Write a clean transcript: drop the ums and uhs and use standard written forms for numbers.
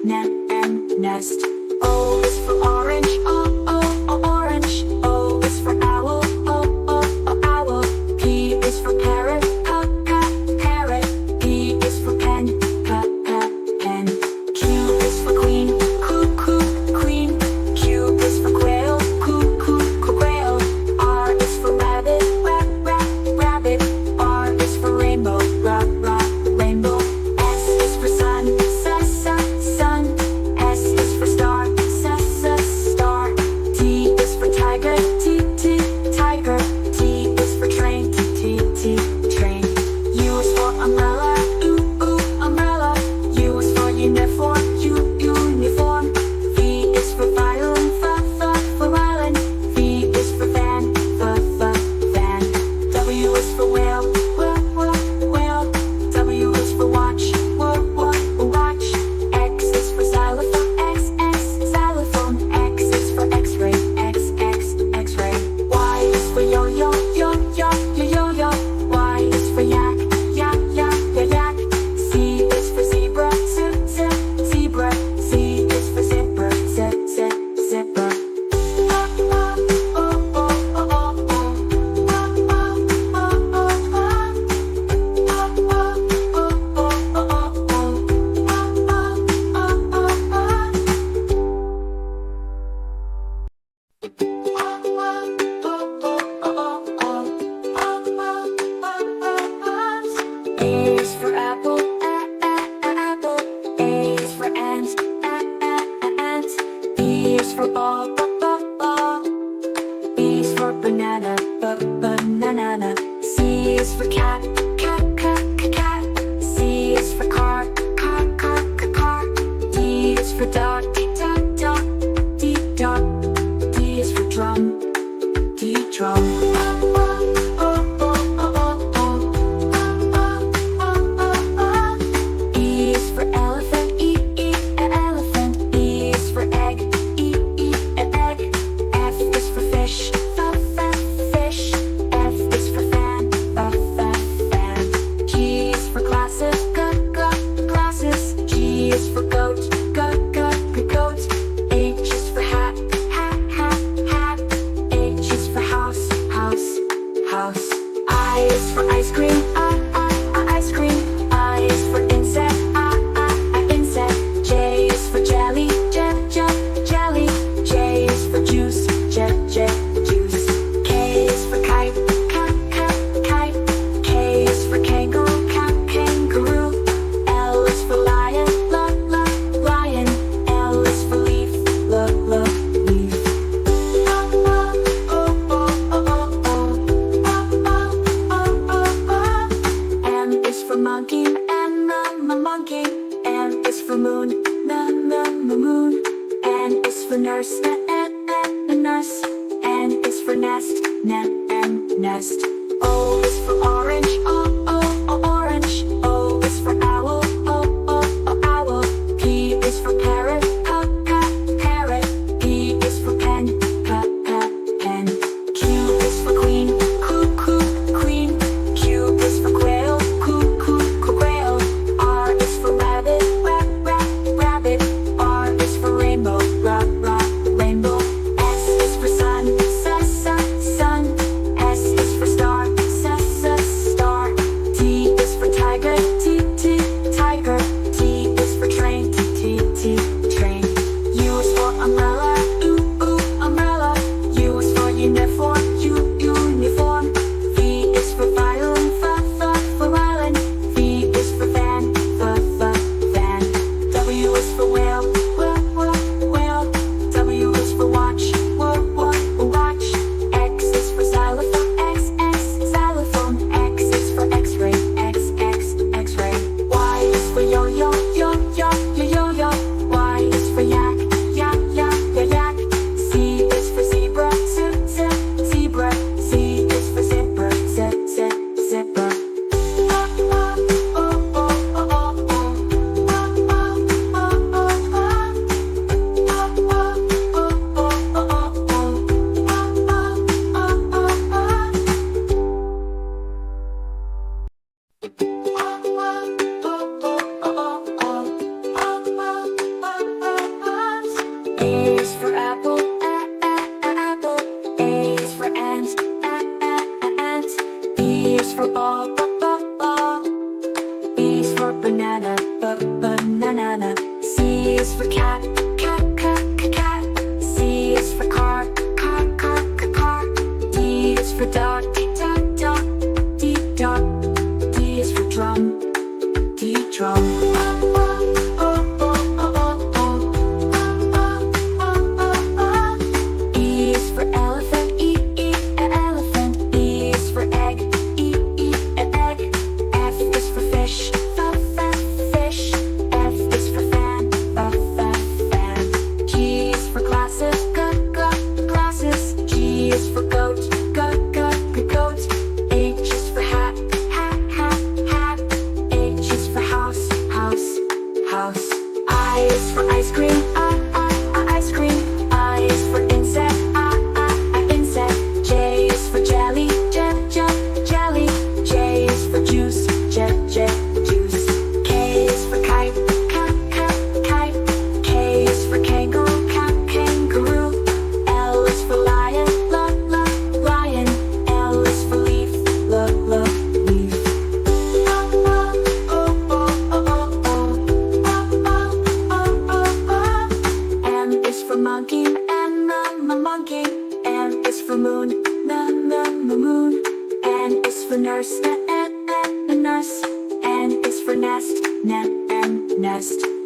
nest. O is for orange, orange. O is for owl, owl. P is for parrot, parrot. P is for pen, pen. Q is for queen, queen. Q is for quail, quail. R is for rabbit, rabbit. R is for rainbow, rainbow. S is for sun, sun. S is for star, star. T is for tiger, tiger. T is for train, train. U is for umbrella, umbrella. U is for uniform, uniform. V is for violin, for violin. V is for van, van. W is for whale, whale. W is for watch, watch. X is for xylophone, xylophone. X is for x-ray, x-ray. Y is for yo-yo, yo-yo. Y is for yak, yak. Z is for zebra, zebra. Z is for zipper, zipper. A is for apple, apple. A is for ant, ant. B is for ball, ball. B is for banana, banana. C is for cat, cat. C is for car, car. D is for dog, dog. D is for drum, drum. E is for elephant, elephant. E is for egg, egg. F is for fish, fish. F is for fan, fan. G is for glasses, glasses. G is for goat, goat. H is for hat, hat. H is for house, house. I is for ice cream, ice cream. I is for insect, insect. J is for jelly, jelly. J is for juice, juice. K is for kite, kite. K is for kangaroo, kangaroo. L is for lion, lion. L is for leaf, leaf. M is for monkey, monkey. N is for moon, moon. N is for nurse, nurse. N is for nest, nest. O is for orange, orange. O is for owl, owl. P is for parrot, parrot. P is for pen, pen. Q is for queen, queen. Q is for quail, quail. R is for rabbit, rabbit. R is for rainbow, rainbow. S is for sun, sun. S is for star, E is for elephant, elephant. E is for egg, egg. F is for fish, fish. F is for fan, fan. G is for glasses, glasses. G is for goat, goat. H is for hat, hat. H is for house, house. I is for ice cream, ice cream. I is for insect, insect. J is for jelly, jelly. J is for juice, juice. K is for kite, kite. K is for kangaroo, kangaroo. L is for lion, lion. L is for leaf, leaf. M is for monkey, monkey. N is for moon, moon. N is for nurse, nurse. N is for nest, nest.